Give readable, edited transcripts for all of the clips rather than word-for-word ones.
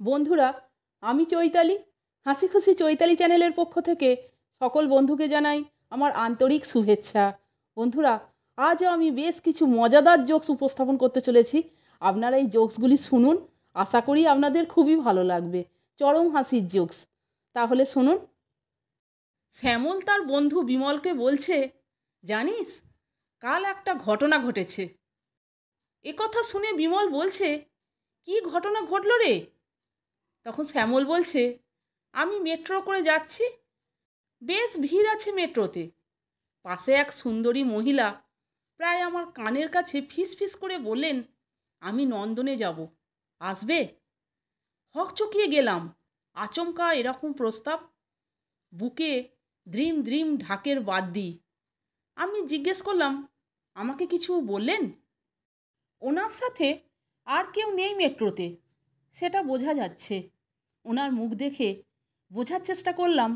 বন্ধুরা, আমি চৈতালি। হাসি খুশি চৈতালি চ্যানেলের পক্ষ থেকে সকল বন্ধুকে জানাই আমার আন্তরিক শুভেচ্ছা। বন্ধুরা, আজও আমি বেশ কিছু মজাদার জোকস উপস্থাপন করতে চলেছি। আপনারা এই জোকসগুলি শুনুন, আশা করি আপনাদের খুবই ভালো লাগবে। চরম হাসির জোকস। তাহলে শুনুন। শ্যামল তার বন্ধু বিমলকে বলছে, জানিস, কাল একটা ঘটনা ঘটেছে। একথা শুনে বিমল বলছে, কি ঘটনা ঘটল রে? তখন শ্যামল বলছে, আমি মেট্রো করে যাচ্ছি, বেশ ভিড় আছে মেট্রোতে। পাশে এক সুন্দরী মহিলা প্রায় আমার কানের কাছে ফিস ফিস করে বললেন, আমি নন্দনে যাব, আসবে? হকচকিয়ে গেলাম, আচমকা এরকম প্রস্তাব। বুকে দ্রিম দ্রিম ঢাকের বাদ্যি। আমি জিজ্ঞেস করলাম, আমাকে কিছু বললেন? ওনার সাথে আর কেউ নেই মেট্রোতে, সেটা বোঝা যাচ্ছে। ওনার মুখ দেখে বোঝার চেষ্টা করলাম।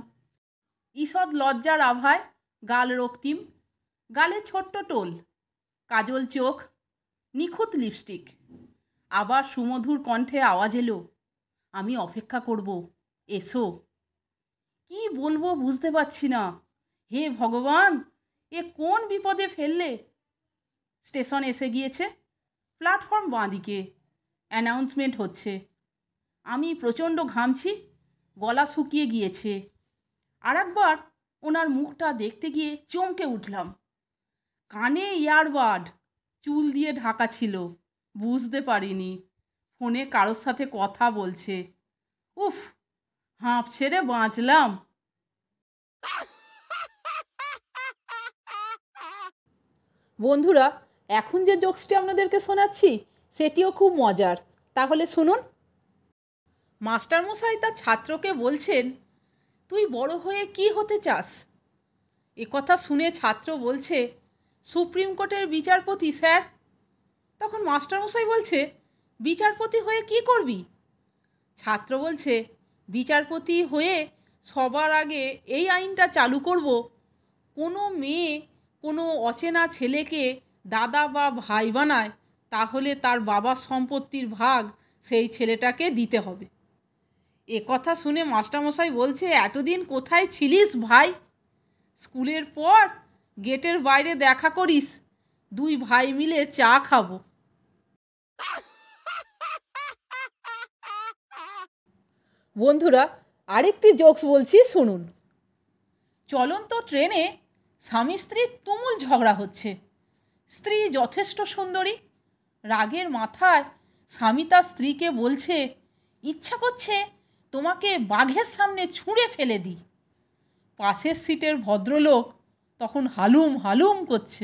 ঈষৎ লজ্জার আভায় গাল রক্তিম, গালে ছোট্ট টোল, কাজল চোখ, নিখুঁত লিপস্টিক। আবার সুমধুর কণ্ঠে আওয়াজ এলো, আমি অপেক্ষা করব, এসো। কি বলবো বুঝতে পারছি না। হে ভগবান, এ কোন বিপদে ফেললে? স্টেশন এসে গিয়েছে, প্ল্যাটফর্ম বাঁদিকে। অ্যানাউন্সমেন্ট হচ্ছে। আমি প্রচণ্ড ঘামছি, গলা শুকিয়ে গিয়েছে। আর একবার ওনার মুখটা দেখতে গিয়ে চমকে উঠলাম। কানে ইয়ারবাড, চুল দিয়ে ঢাকা ছিল, বুঝতে পারিনি। ফোনে কারোর সাথে কথা বলছে। উফ, হাঁপ ছেড়ে বাঁচলাম। বন্ধুরা, এখন যে জোকসটি আপনাদেরকে শোনাচ্ছি সেটিও খুব মজার। তাহলে শুনুন। মাস্টারমশাই তার ছাত্রকে বলছেন, তুই বড় হয়ে কি হতে চাস? একথা শুনে ছাত্র বলছে, সুপ্রিম কোর্টের বিচারপতি স্যার। তখন মাস্টারমশাই বলছে, বিচারপতি হয়ে কি করবি? ছাত্র বলছে, বিচারপতি হয়ে সবার আগে এই আইনটা চালু করব, কোনো মেয়ে কোনো অচেনা ছেলেকে দাদা বা ভাই বানায়, তাহলে তার বাবার সম্পত্তির ভাগ সেই ছেলেটাকে দিতে হবে। এ কথা শুনে মাস্টারমশাই বলছে, এতদিন কোথায় ছিলিস ভাই? স্কুলের পর গেটের বাইরে দেখা করিস, দুই ভাই মিলে চা খাবো। বন্ধুরা, আরেকটি জোকস বলছি, শুনুন। চলন্ত ট্রেনে স্বামী স্ত্রীর তুমুল ঝগড়া হচ্ছে। স্ত্রী যথেষ্ট সুন্দরী। রাগের মাথায় স্বামী তার স্ত্রীকে বলছে, ইচ্ছা করছে তোমাকে বাঘের সামনে ছুঁড়ে ফেলে দিই। পাশের সিটের ভদ্রলোক তখন হালুম হালুম করছে।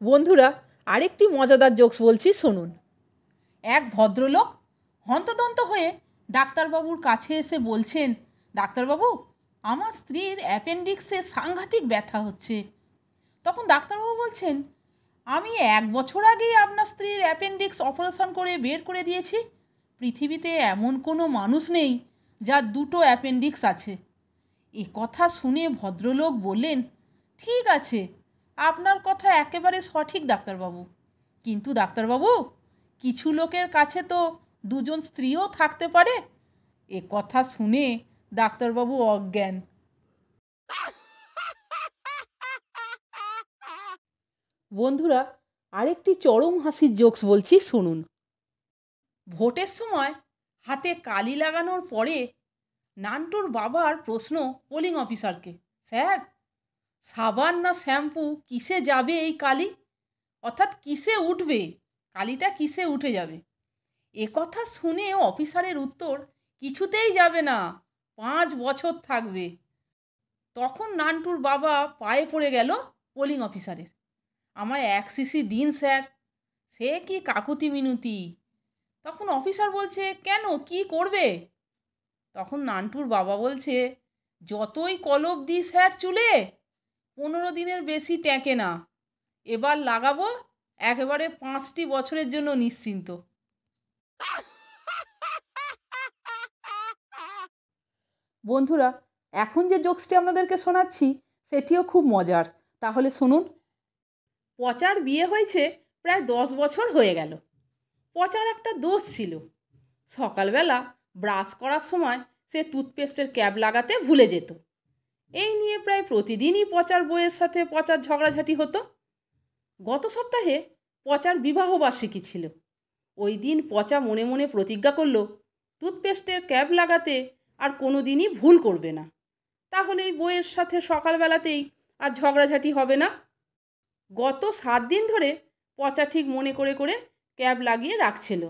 বন্ধুরা, আরেকটি মজাদার জোকস বলছি, শুনুন। এক ভদ্রলোক হন্তদন্ত হয়ে ডাক্তারবাবুর কাছে এসে বলছেন, ডাক্তারবাবু, আমার স্ত্রীর অ্যাপেন্ডিক্সে সাংঘাতিক ব্যথা হচ্ছে। তখন ডাক্তারবাবু বলছেন, আমি 1 বছর আগেই আপনার স্ত্রীর অ্যাপেন্ডিক্স অপারেশন করে বের করে দিয়েছি। পৃথিবীতে এমন কোনো মানুষ নেই যার 2টো অ্যাপেন্ডিক্স আছে। এ কথা শুনে ভদ্রলোক বললেন, ঠিক আছে, আপনার কথা একেবারে সঠিক ডাক্তারবাবু। কিন্তু ডাক্তারবাবু, কিছু লোকের কাছে তো 2জন স্ত্রীও থাকতে পারে। এ কথা শুনে ডাক্তারবাবু অজ্ঞান। বন্ধুরা, আরেকটি চরম হাসির জোকস বলছি, শুনুন। ভোটের সময় হাতে কালি লাগানোর পরে নান্টুর বাবার প্রশ্ন পোলিং অফিসারকে, স্যার, সাবান না শ্যাম্পু কিসে যাবে এই কালি? অর্থাৎ কিসে উঠবে, কালিটা কিসে উঠে যাবে? এ কথা শুনে অফিসারের উত্তর, কিছুতেই যাবে না, 5 বছর থাকবে। তখন নান্টুর বাবা পায়ে পড়ে গেল পোলিং অফিসারের, আমায় 1 সিসি দিন স্যার। সে কি কাকুতি মিনতি। তখন অফিসার বলছে, কেন, কি করবে? তখন নান্টুর বাবা বলছে, যতই কলপ দিই স্যার চুলে, 15 দিনের বেশি টেকে না। এবার লাগাবো, একেবারে 5টি বছরের জন্য নিশ্চিন্ত। বন্ধুরা, এখন যে জোকসটি আপনাদেরকে শোনাচ্ছি সেটিও খুব মজার। তাহলে শুনুন। পচার বিয়ে হয়েছে প্রায় 10 বছর হয়ে গেল। পচার একটা দোষ ছিল, সকালবেলা ব্রাশ করার সময় সে টুথপেস্টের ক্যাপ লাগাতে ভুলে যেত। এই নিয়ে প্রায় প্রতিদিনই পচার বউয়ের সাথে পচার ঝগড়াঝাটি হতো। গত সপ্তাহে পচার বিবাহবার্ষিকী ছিল। ওই দিন পচা মনে মনে প্রতিজ্ঞা করল টুথপেস্টের ক্যাপ লাগাতে আর কোনো দিনই ভুল করবে না, তাহলেই বউয়ের সাথে সকালবেলাতেই আর ঝগড়াঝাটি হবে না। গত 7 দিন ধরে পচা ঠিক মনে করে করে ক্যাপ লাগিয়ে রাখছিল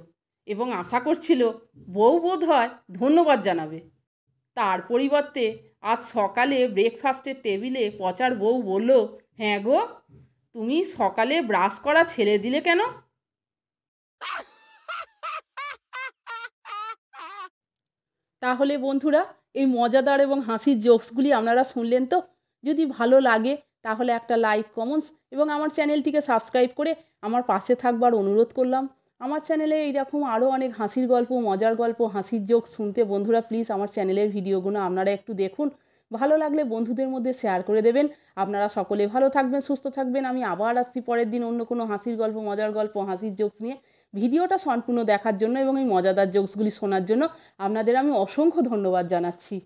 এবং আশা করছিল বউ বোধ হয় ধন্যবাদ জানাবে। তার পরিবর্তে আজ সকালে ব্রেকফাস্টের টেবিলে পচার বউ বলল, হ্যাঁ গো, তুমি সকালে ব্রাশ করা ছেড়ে দিলে কেন? তাহলে বন্ধুরা, এই মজাদার এবং হাসির জোকসগুলি আপনারা শুনলেন তো? যদি ভালো লাগে তাহলে একটা লাইক, কমেন্টস এবং আমার চ্যানেলটিকে সাবস্ক্রাইব করে আমার পাশে থাকবার অনুরোধ করলাম। আমার চ্যানেলে এইরকম আরও অনেক হাসির গল্প, মজার গল্প, হাসির জোকস শুনতে বন্ধুরা প্লিজ আমার চ্যানেলের ভিডিওগুলো আপনারা একটু দেখুন। ভালো লাগলে বন্ধুদের মধ্যে শেয়ার করে দেবেন। আপনারা সকলে ভালো থাকবেন, সুস্থ থাকবেন। আমি আবার আসছি পরের দিন অন্য কোনো হাসির গল্প, মজার গল্প, হাসির জোকস নিয়ে। ভিডিওটা সম্পূর্ণ দেখার জন্য এবং এই মজাদার জোকসগুলি শোনার জন্য আপনাদের আমি অসংখ্য ধন্যবাদ জানাচ্ছি।